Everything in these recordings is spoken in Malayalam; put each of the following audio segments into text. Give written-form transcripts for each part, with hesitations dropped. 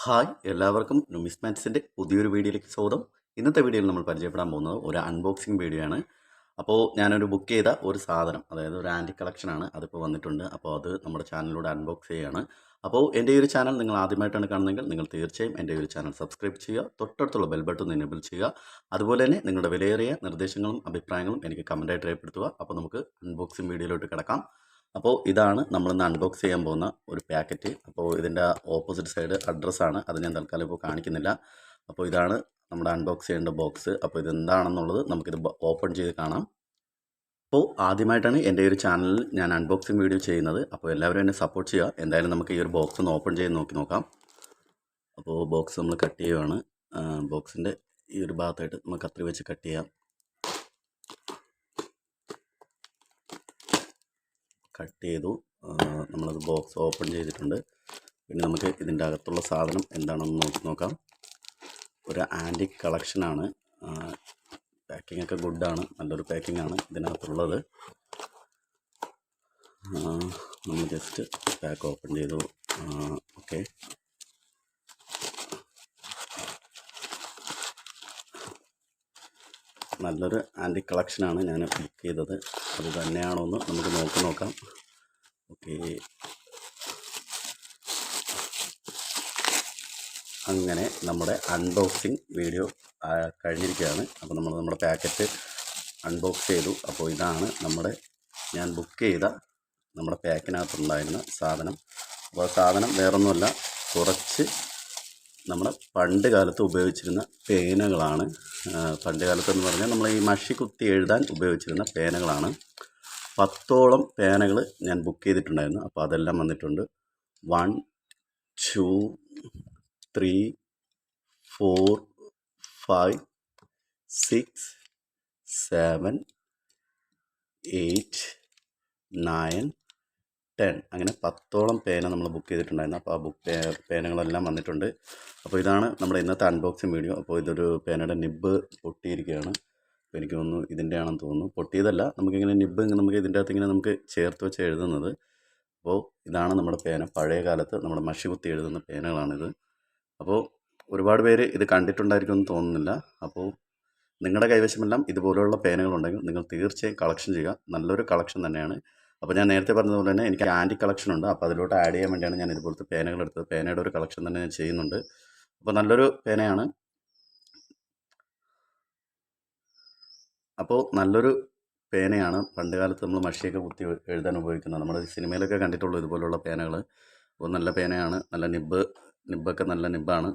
ഹായ് എല്ലാവർക്കും നുമിസ്മാറ്റിസ്റ്റിൻ്റെ പുതിയൊരു വീഡിയോയിലേക്ക് സ്വാഗതം. ഇന്നത്തെ വീഡിയോയിൽ നമ്മൾ പരിചയപ്പെടാൻ പോകുന്നത് ഒരു അൺബോക്സിങ് വീഡിയോ ആണ്. അപ്പോൾ ഞാനൊരു ബുക്ക് ചെയ്ത ഒരു സാധനം, അതായത് ഒരു ആൻറ്റി കളക്ഷനാണ്, അതിപ്പോൾ വന്നിട്ടുണ്ട്. അപ്പോൾ അത് നമ്മുടെ ചാനലിലൂടെ അൺബോക്സ് ചെയ്യുകയാണ്. അപ്പോൾ എൻ്റെ ഈ ഒരു ചാനൽ നിങ്ങൾ ആദ്യമായിട്ടാണ് കാണുന്നതെങ്കിൽ നിങ്ങൾ തീർച്ചയായും എൻ്റെ ഈ ഒരു ചാനൽ സബ്സ്ക്രൈബ് ചെയ്യുക, തൊട്ടടുത്തുള്ള ബെൽ ബട്ടൺ എനേബിൾ ചെയ്യുക. അതുപോലെ തന്നെ നിങ്ങളുടെ വിലയേറിയ നിർദ്ദേശങ്ങളും അഭിപ്രായങ്ങളും എനിക്ക് കമൻറ്റായിട്ട് രേഖപ്പെടുത്തുക. അപ്പോൾ നമുക്ക് അൺബോക്സിങ് വീഡിയോയിലോട്ട് കിടക്കാം. അപ്പോൾ ഇതാണ് നമ്മളിന്ന് അൺബോക്സ് ചെയ്യാൻ പോകുന്ന ഒരു പാക്കറ്റ്. അപ്പോൾ ഇതിൻ്റെ ഓപ്പോസിറ്റ് സൈഡ് അഡ്രസ്സാണ്, അത് ഞാൻ തൽക്കാലം ഇപ്പോൾ കാണിക്കുന്നില്ല. അപ്പോൾ ഇതാണ് നമ്മുടെ അൺബോക്സ് ചെയ്യേണ്ട ബോക്സ്. അപ്പോൾ ഇതെന്താണെന്നുള്ളത് നമുക്കിത് ഓപ്പൺ ചെയ്ത് കാണാം. അപ്പോൾ ആദ്യമായിട്ടാണ് എൻ്റെ ഒരു ചാനലിൽ ഞാൻ അൺബോക്സിങ് വീഡിയോ ചെയ്യുന്നത്. അപ്പോൾ എല്ലാവരും എന്നെ സപ്പോർട്ട് ചെയ്യുക. എന്തായാലും നമുക്ക് ഈ ഒരു ബോക്സ് ഒന്ന് ഓപ്പൺ ചെയ്ത് നോക്കാം. അപ്പോൾ ബോക്സ് നമ്മൾ കട്ട് ചെയ്യുകയാണ്. ബോക്സിൻ്റെ ഈ ഒരു ഭാഗത്തായിട്ട് നമ്മൾ കത്രി വെച്ച് കട്ട് ചെയ്യാം. കട്ട് ചെയ്തു. നമ്മളത് ബോക്സ് ഓപ്പൺ ചെയ്തിട്ടുണ്ട്. പിന്നെ നമുക്ക് ഇതിൻ്റെ അകത്തുള്ള സാധനം എന്താണെന്ന് നോക്കാം. ഒരു ആൻറ്റിക് കളക്ഷനാണ്. പാക്കിംഗ് ഒക്കെ ഗുഡാണ്, നല്ലൊരു പാക്കിംഗ് ആണ് ഇതിനകത്തുള്ളത്. നമ്മൾ ജസ്റ്റ് പാക്ക് ഓപ്പൺ ചെയ്തു. ഓക്കെ, നല്ലൊരു ആൻറ്റിക് കളക്ഷനാണ് ഞാൻ ബുക്ക് ചെയ്തത്. അത് തന്നെയാണോ എന്ന് നമുക്ക് നോക്കാം. ഓക്കെ, അങ്ങനെ നമ്മുടെ അൺബോക്സിങ് വീഡിയോ കഴിഞ്ഞിരിക്കുകയാണ്. അപ്പോൾ നമ്മൾ നമ്മുടെ പാക്കറ്റ് അൺബോക്സ് ചെയ്തു. അപ്പോൾ ഇതാണ് ഞാൻ ബുക്ക് ചെയ്ത നമ്മുടെ പാക്കിനകത്തുണ്ടായിരുന്ന സാധനം. അപ്പോൾ ആ സാധനം വേറൊന്നുമല്ല, കുറച്ച് നമ്മുടെ പണ്ട് കാലത്ത് ഉപയോഗിച്ചിരുന്ന പേനകളാണ്. പണ്ട് കാലത്തെന്ന് പറഞ്ഞാൽ നമ്മൾ ഈ മഷി കുത്തി എഴുതാൻ ഉപയോഗിച്ചിരുന്ന പേനകളാണ്. 10ഓളം പേനകൾ ഞാൻ ബുക്ക് ചെയ്തിട്ടുണ്ടായിരുന്നു. അപ്പോൾ അതെല്ലാം വന്നിട്ടുണ്ട്. 1 2 3 4 5 6 7 8 9 10 അങ്ങനെ 10ഓളം പേന നമ്മൾ ബുക്ക് ചെയ്തിട്ടുണ്ടായിരുന്നു. അപ്പോൾ ആ പേനകളെല്ലാം വന്നിട്ടുണ്ട്. അപ്പോൾ ഇതാണ് നമ്മുടെ ഇന്നത്തെ അൺബോക്സിങ് വീഡിയോ. അപ്പോൾ ഇതൊരു പേനയുടെ നിബ്ബ് പൊട്ടിയിരിക്കുകയാണ്. അപ്പോൾ എനിക്ക് തോന്നുന്നു ഇതിൻ്റെ ആണെന്ന് തോന്നുന്നു. പൊട്ടിയതല്ല, നമുക്കിങ്ങനെ നിബ്ബ് നമുക്ക് ഇതിൻ്റെ അകത്ത് ഇങ്ങനെ നമുക്ക് ചേർത്ത് വെച്ച് എഴുതുന്നത്. അപ്പോൾ ഇതാണ് നമ്മുടെ പേന. പഴയ കാലത്ത് നമ്മുടെ മഷി കുത്തി എഴുതുന്ന പേനകളാണിത്. അപ്പോൾ ഒരുപാട് പേര് ഇത് കണ്ടിട്ടുണ്ടായിരിക്കുമെന്ന് തോന്നുന്നില്ല. അപ്പോൾ നിങ്ങളുടെ കൈവശമെല്ലാം ഇതുപോലെയുള്ള പേനകളുണ്ടെങ്കിൽ നിങ്ങൾ തീർച്ചയായും കളക്ഷൻ ചെയ്യുക. നല്ലൊരു കളക്ഷൻ തന്നെയാണ്. അപ്പോൾ ഞാൻ നേരത്തെ പറഞ്ഞതുപോലെ തന്നെ എനിക്ക് ആൻറ്റിക് കളക്ഷൻ ഉണ്ട്. അപ്പോൾ അതിലോട്ട് ആഡ് ചെയ്യാൻ വേണ്ടിയാണ് ഞാൻ ഇതുപോലത്തെ പേനകൾ എടുത്തത്. പേനയുടെ ഒരു കളക്ഷൻ തന്നെ ഞാൻ ചെയ്യുന്നുണ്ട്. അപ്പോൾ നല്ലൊരു പേനയാണ്. അപ്പോൾ നല്ലൊരു പേനയാണ്. പണ്ട് കാലത്ത് നമ്മൾ മഷിയൊക്കെ കുത്തി എഴുതാൻ ഉപയോഗിക്കുന്നത്. നമ്മൾ സിനിമയിലൊക്കെ കണ്ടിട്ടുള്ളൂ ഇതുപോലുള്ള പേനകൾ. അപ്പോൾ നല്ല പേനയാണ്. നല്ല നിബ്ബൊക്കെ നല്ല നിബ്ബാണ്.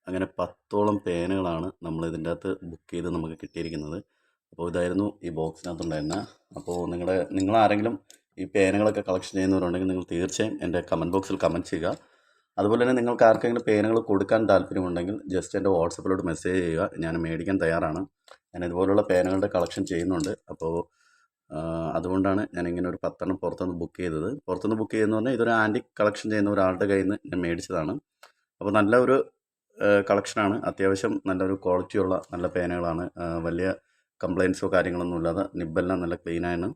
അങ്ങനെ 10ഓളം പേനകളാണ് നമ്മൾ ഇതിൻ്റെ അകത്ത് ബുക്ക് ചെയ്ത് നമുക്ക് കിട്ടിയിരിക്കുന്നത്. അപ്പോൾ ഇതായിരുന്നു ഈ ബോക്സിനകത്തുണ്ടായിരുന്നത്. അപ്പോൾ നിങ്ങളാരെങ്കിലും ഈ പേനകളൊക്കെ കളക്ഷൻ ചെയ്യുന്നവരുണ്ടെങ്കിൽ നിങ്ങൾ തീർച്ചയായും എൻ്റെ കമൻറ്റ് ബോക്സിൽ കമൻറ്റ് ചെയ്യുക. അതുപോലെ തന്നെ നിങ്ങൾക്ക് ആർക്കെങ്കിലും പേനകൾ കൊടുക്കാൻ താല്പര്യമുണ്ടെങ്കിൽ ജസ്റ്റ് എൻ്റെ വാട്സപ്പിലോട്ട് മെസ്സേജ് ചെയ്യുക. ഞാൻ മേടിക്കാൻ തയ്യാറാണ്. ഞാൻ ഇതുപോലുള്ള പേനകളുടെ കളക്ഷൻ ചെയ്യുന്നുണ്ട്. അപ്പോൾ അതുകൊണ്ടാണ് ഞാനിങ്ങനെ ഒരു 10എണ്ണം പുറത്തുനിന്ന് ബുക്ക് ചെയ്തത്. പുറത്തുനിന്ന് ബുക്ക് ചെയ്യുന്നതെന്ന് പറഞ്ഞാൽ ഇതൊരു ആൻറ്റിക് കളക്ഷൻ ചെയ്യുന്ന ഒരാളുടെ കയ്യിൽ നിന്ന് ഞാൻ മേടിച്ചതാണ്. അപ്പോൾ നല്ല ഒരു കളക്ഷനാണ്. അത്യാവശ്യം നല്ലൊരു ക്വാളിറ്റിയുള്ള നല്ല പേനകളാണ്. വലിയ കംപ്ലയിൻസോ കാര്യങ്ങളൊന്നും ഇല്ലാതെ നിബ്ബെല്ലാം നല്ല ക്ലീനാണ്.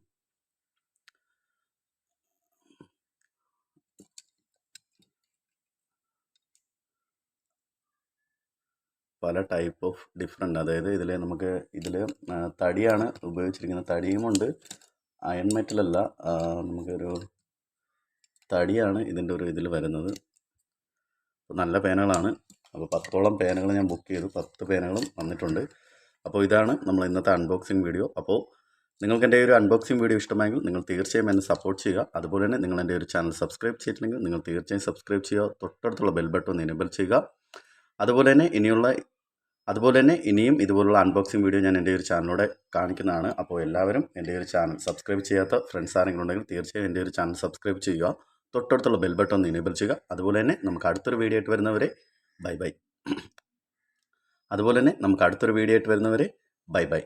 പല ടൈപ്പ് ഓഫ് ഡിഫറെൻ്റ്, അതായത് ഇതിൽ തടിയാണ് ഉപയോഗിച്ചിരിക്കുന്നത്. തടിയുമുണ്ട്, അയൺ മെറ്റലല്ല, നമുക്കൊരു തടിയാണ് ഇതിൻ്റെ ഒരു ഇതിൽ വരുന്നത്. നല്ല പേനകളാണ്. അപ്പോൾ 10ഓളം പേനകൾ ഞാൻ ബുക്ക് ചെയ്തു. 10 പേനകളും വന്നിട്ടുണ്ട്. അപ്പോൾ ഇതാണ് നമ്മൾ ഇന്നത്തെ അൺബോക്സിങ് വീഡിയോ. അപ്പോൾ നിങ്ങൾക്ക് എൻ്റെ ഒരു അൺബോക്സിങ് വീഡിയോ ഇഷ്ടമായെങ്കിൽ നിങ്ങൾ തീർച്ചയായും എന്നെ സപ്പോർട്ട് ചെയ്യുക. അതുപോലെ തന്നെ നിങ്ങൾ എൻ്റെ ഒരു ചാനൽ സബ്സ്ക്രൈബ് ചെയ്തിട്ടില്ലെങ്കിൽ നിങ്ങൾ തീർച്ചയായും സബ്സ്ക്രൈബ് ചെയ്യുക. തൊട്ടടുത്തുള്ള ബെൽ ബട്ടൺ എനേബിൾ ചെയ്യുക. അതുപോലെ തന്നെ ഇനിയും ഇതുപോലുള്ള അൺബോക്സിങ് വീഡിയോ ഞാൻ എൻ്റെ ഒരു ചാനലിലൂടെ കാണിക്കുന്നതാണ്. അപ്പോൾ എല്ലാവരും എൻ്റെ ഒരു ചാനൽ സബ്സ്ക്രൈബ് ചെയ്യാത്ത ഫ്രണ്ട്സ് ആരെങ്കിലും ഉണ്ടെങ്കിൽ തീർച്ചയായും എൻ്റെ ഒരു ചാനൽ സബ്സ്ക്രൈബ് ചെയ്യുക. തൊട്ടടുത്തുള്ള ബെൽ ബട്ടൺ എനേബിൾ ചെയ്യുക. അതുപോലെ തന്നെ നമുക്ക് അടുത്തൊരു വീഡിയോ ആയിട്ട് വരുന്നവരെ ബൈ ബൈ.